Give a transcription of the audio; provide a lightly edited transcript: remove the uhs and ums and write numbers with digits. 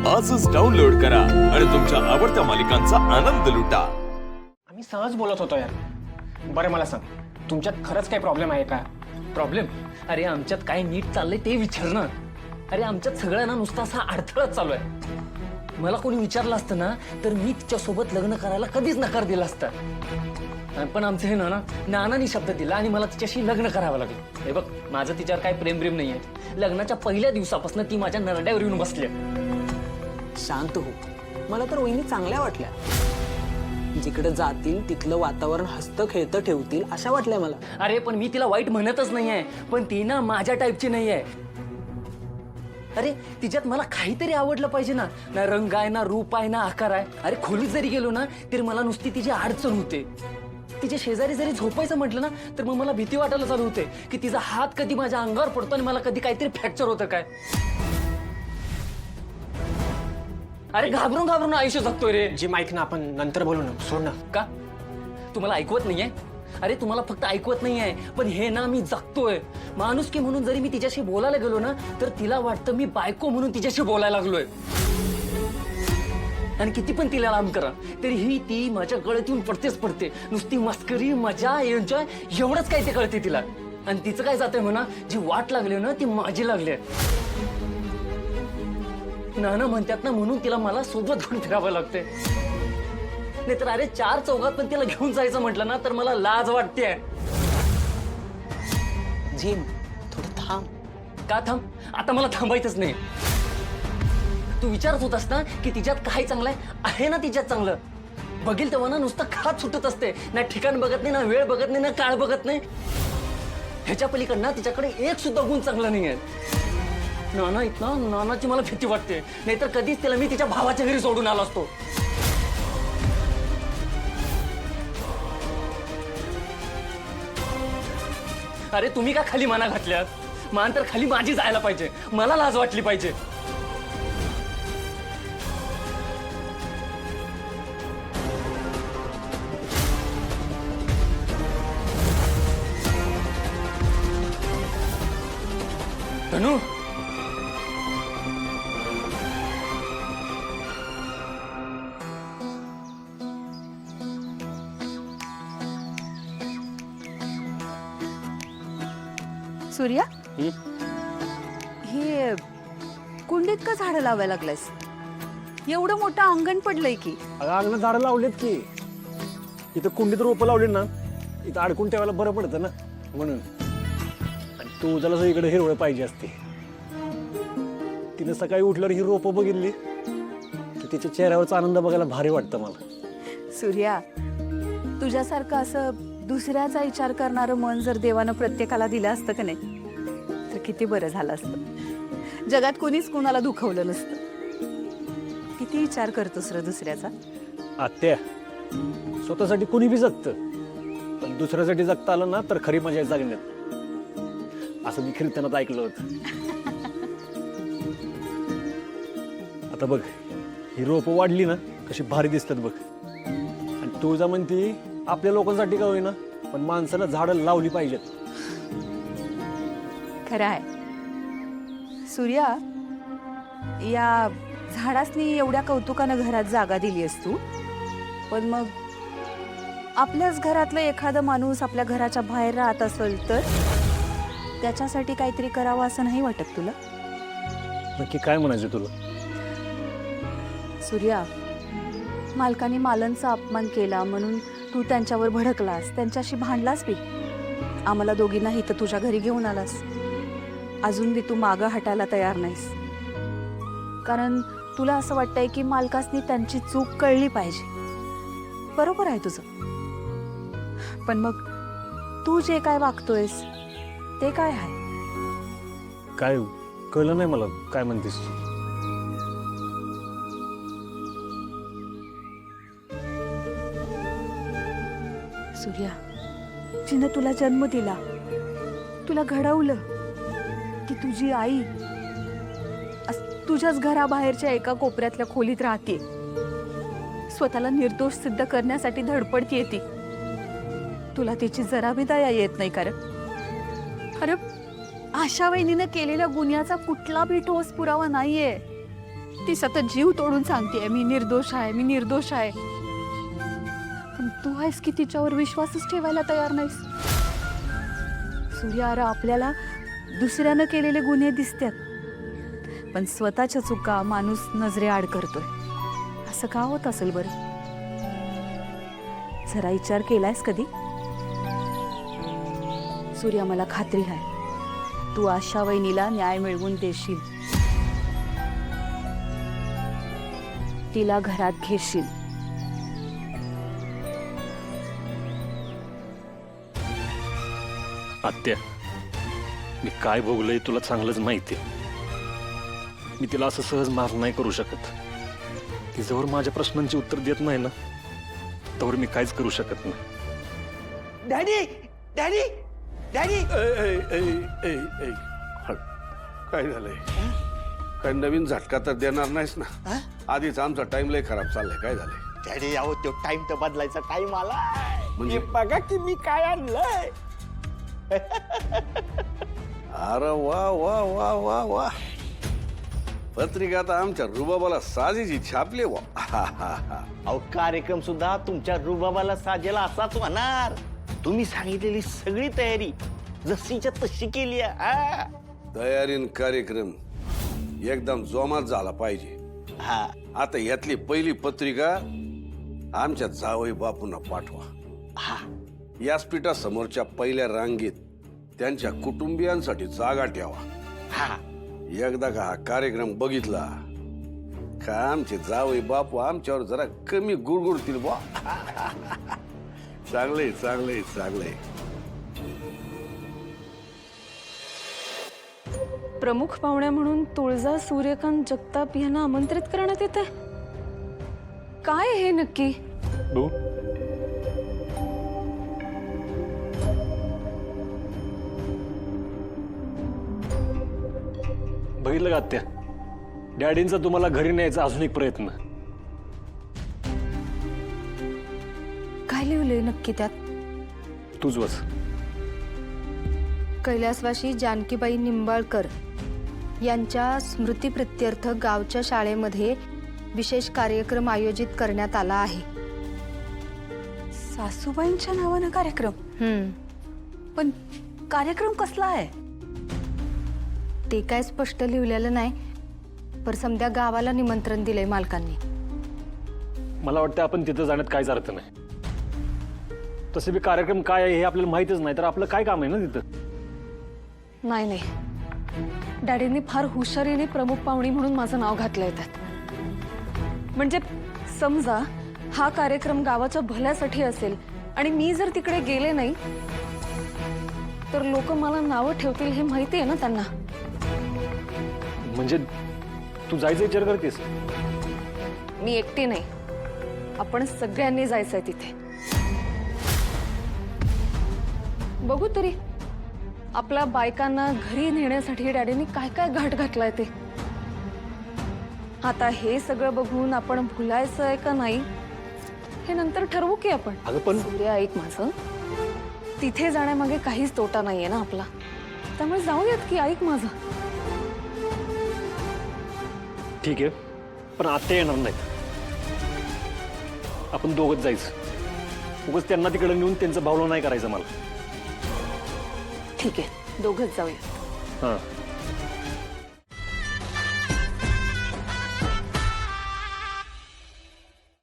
आजच डाउनलोड करा आणि तुमच्या आवडत्या मालिकांचा आनंद लुटा। आम्ही सहज बोलत होतो यार। बरं मला सांग, तुमच्यात खरंच काही प्रॉब्लेम आहे का? प्रॉब्लेम? अरे आमच्यात काय नीट चाललंय ते विचार ना। अरे आमच्यात सगळ्यांना नुसता असा अडथळाच चालू आहे। मला कोणी विचारलं असतं ना तर मी तिच्यासोबत लग्न करायला कधीच नकार दिला असता, पण आमचं हे नानानी शब्द दिला आणि मला तिच्याशी लग्न करावं लागलं। हे बघ, माझं तिच्यावर काय प्रेम नाहीये। लग्नाच्या पहिल्या दिवसापासून ती माझ्या नरड्यावर येऊन बसली। शांत हो, मला तर वहिनी चांगल्या वाटल्या। जिकडे जातील तिथलं वातावरण हसतं खेळतं ठेवतील अशा वाटल्या मला। अरे पण मी तिला वाईट म्हणतच नाहीये, पण ती ना माझ्या टाईपची नाहीये। अरे तिच्यात मला काहीतरी आवडलं पाहिजे ना। ना रंग आहे, ना रूप आहे, ना आकार आहे। अरे खोलीत जरी गेलो ना तरी मला नुसती तिची अडचण होते। तिच्या शेजारी जरी झोपायचं म्हटलं ना तर मग मला भीती वाटायला चालू होते की तिचा हात कधी माझ्या अंगावर पडतो आणि मला कधी काहीतरी फ्रॅक्चर होतं काय। अरे घाबरून घाबरून आयुष्य जगतोय रे। जी माईक ना, आपण नंतर बोलू ना, सोड ना। का तुम्हाला ऐकवत नाहीये? अरे तुम्हाला फक्त ऐकवत नाहीये, पण हे ना मी जगतोय। माणूस की म्हणून जरी मी तिच्याशी बोलायला गेलो ना तर तिला वाटतं मी बायको म्हणून तिच्याशी बोलायला लागलोय। आणि किती पण तिला लांब करा तरीही ती माझ्या गळ्यात येऊन पडते। नुसती मस्करी, मजा, एन्जॉय एवढंच काय ते कळते तिला। आणि तिचं काय जातंय म्हणा, जी वाट लागली ना ती माझी लागली। नाना म्हणतात ना म्हणून तिला मला सोबत घेऊन फिरावं लागते। नाहीतर अरे चार चौघात पण तिला घेऊन जायचं म्हटलं ना तर मला लाज वाटते। झीम, थोडं थांब। का थांब? आता मला थांबायचंच नाही। तू विचारत होतास ना की तिच्यात काय चांगलं आहे ना, तिच्यात चांगलं बघील तेव्हा ना नुसतं खात सुटत असते। ना ठिकाण बघत नाही, ना वेळ बघत नाही, ना काळ बघत नाही। ह्याच्या पलीकडनं तिच्याकडे एक सुद्धा गुण चांगला नाही आहे। नाना इतना नानाची मला भीती वाटते, नाहीतर कधीच तिला मी तिच्या भावाच्या घरी सोडून आलो असतो। अरे तुम्ही का खाली माना घातल्यात? मान तर खाली माझी जायला पाहिजे, मला लाज वाटली पाहिजे। धनु, सूर्या, हे कुंडीत का झाडं लावायला लागलायस? एवढं मोठं अंगण पडलंय की. अंगणात झाडं लावलेत की, इथं कुंडीत रोपं लावली ना, इथं अडकून ठेवायला बरं पडतं ना म्हणून। आणि तू जरा सगळीकडे हिरवळ पाहिजे असते। तिने सकाळी उठल्यावर ही रोपं बघितली की तिच्या चेहऱ्यावरचा आनंद बघायला भारी वाटतं मला। सूर्या, तुझ्यासारखं असं दुसऱ्याचा विचार करणारं मन जर देवानं प्रत्येकाला दिलं असतं का नाही तर किती बरं झालं असतं। जगात कोणीच कोणाला दुखवलं नसतं। किती विचार करतोस रे दुसऱ्याचा? आत्या, स्वतःसाठी कुणी बी जगतं, पण दुसऱ्यासाठी जगता आलं ना तर खरी मजा आहे जगण्यात, असं मी कीर्तनात ऐकलं होतं। आता बघ, ही रोपं वाढली ना कशी भारी दिसतात बघ। आणि तुळजा म्हणती आपल्या लोकांसाठी का होईना पण माणसाला झाडं लावली पाहिजेत। खरं आहे सूर्या, या झाडासनी एवढ्या कौतुकानं घरात जागा दिलीस तू, पण मग आपल्याच घरातलं एखादा माणूस आपल्या घराच्या बाहेर राहत असेल तर त्याच्यासाठी काहीतरी करावं असं नाही वाटत तुला? नक्की काय म्हणायचं तुला? सूर्या, मालकाने मालनचा अपमान केला म्हणून तू त्यांच्यावर भडकलास, त्यांच्याशी भांडलास बी, आम्हाला दोघींना इथं तुझ्या घरी घेऊन आलास। अजून बी तू मागं हटायला तयार नाहीस, कारण तुला असं वाटतंय की मालकासनी त्यांची चूक कळली पाहिजे। बरोबर आहे तुझं, पण मग तू जे काय वागतोयस ते काय आहे? काय कळलं नाही मला, काय म्हणतेस? सूर्या, जिनं तुला जन्म दिला, तुला घडवलं, की तुझी आई तुझ्याच घराबाहेरच्या एका कोपऱ्यातल्या खोलीत राहते, स्वतःला निर्दोष सिद्ध करण्यासाठी धडपडतीये ती। तुला तिची जरा बी दया येत नाही कारण? अरे आशा वहिनीनं केलेल्या गुन्ह्याचा कुठला बी ठोस पुरावा नाहीये, ती सतत जीव तोडून सांगते मी निर्दोष आहे, मी निर्दोष आहे. पण तू आहेस की तिच्यावर विश्वासच ठेवायला तयार नाहीस. सूर्या, अरे आपल्याला दुसऱ्यानं केलेले गुन्हे दिसतात, पण स्वतःच्या चुका माणूस नजरेआड करतोय. असं का होत असेल बरं? जरा विचार केलायस कधी? सूर्या, मला खात्री आहे तू आशा वहिनीला न्याय मिळवून देशील, तिला घरात घेशील. आत्या, मी काय भोगलंय तुला चांगलंच माहिती आहे. मी तिला असं सहज माफ नाही करू शकत. ती जवळ माझ्या प्रश्नांची उत्तर देत नाही ना, तोवर मी काहीच करू शकत नाही. डॅडी डॅडी डॅडी काय झालंय? काय नवीन झटका तर देणार नाहीस ना? आधीच आमचा टाइम लय खराब चाललाय. काय झालंय? डॅडी अहो तो टाइम तर बदलायचा टाइम आला. म्हणजे? बघा की मी काय आणलंय. अरे वा वा वा वा वा, पत्रिका आता आमच्या रुबाबाला साजेची छापली वा. अहो कार्यक्रम सुद्धा तुमच्या रुबाबाला साजेला असाच होणार. तुम्ही सांगितलेली सगळी तयारी जशीच्या तशी केली आहे. तयारीन कार्यक्रम एकदम जोमात झाला पाहिजे. हा आता यातली पहिली पत्रिका आमच्या जावई बापूंना पाठवा. हा व्यासपीठासमोरच्या पहिल्या रांगेत त्यांच्या कुटुंबियांसाठी जागा ठेवा. हा एकदा का हा कार्यक्रम बघितला का आमचे जावई बापू आमच्यावर जरा कमी गुडगुडतील बा. चांगलंय चांगलंय चांगलंय. प्रमुख पाहुण्या म्हणून तुळजा सूर्यकांत जगताप यांना आमंत्रित करण्यात येते. काय हे नक्की? भाऊ, बघितलं का आत्या, डॅडींचा तुम्हाला घरी न्यायचा अजून एक प्रयत्न. काय लिहिलंय नक्की त्यात? तूच बस. कैलासवासी जानकीबाई निंबाळकर यांच्या स्मृतिप्रित्यर्थ गावच्या शाळेमध्ये विशेष कार्यक्रम आयोजित करण्यात आला आहे. सासूबाईंच्या नावानं कार्यक्रम? पण कार्यक्रम कसला आहे? ते काय स्पष्ट लिहिलेलं नाही, पर समद्या गावाला निमंत्रण दिलंय मालकांनी. मला वाटतं आपण तिथं जाण्यात काहीच अर्थ नाही. तसे बी कार्यक्रम काय आहे हे आपल्याला माहितच नाही, तर आपलं काय काम आहे ना तिथं? नाही नाही, डॅडींनी फार हुशारीने प्रमुख पाहुणी म्हणून माझं नाव घातलंय त्यात. म्हणजे समजा हा कार्यक्रम गावाच्या भल्यासाठी असेल आणि मी जर तिकडे गेले नाही तर लोक मला नावं ठेवतील हे माहिती आहे ना त्यांना. म्हणजे तू जायचा विचार करतेस? मी एकटी नाही, आपण सगळ्यांनी जायचंय तिथे. बघू तरी आपल्या बायकांना घरी नेण्यासाठी डॅडींनी काय काय घाट घातलाय ते. आता हे सगळं बघून आपण भुलायचंय का नाही हे नंतर ठरवू की आपण. अगं पण सूर्या, ऐक माझं, तिथे जाण्यामागे काहीच तोटा नाहीये ना आपला, त्यामुळे जाऊयात की. ऐक माझं. ठीक आहे, पण आत्या येणार नाहीत. आपण दोघंच जायचं. उगाच त्यांना तिकडे नेऊन त्यांचं भावलं नाही करायचं मला. ठीक आहे, दोघंच जाऊया. हां.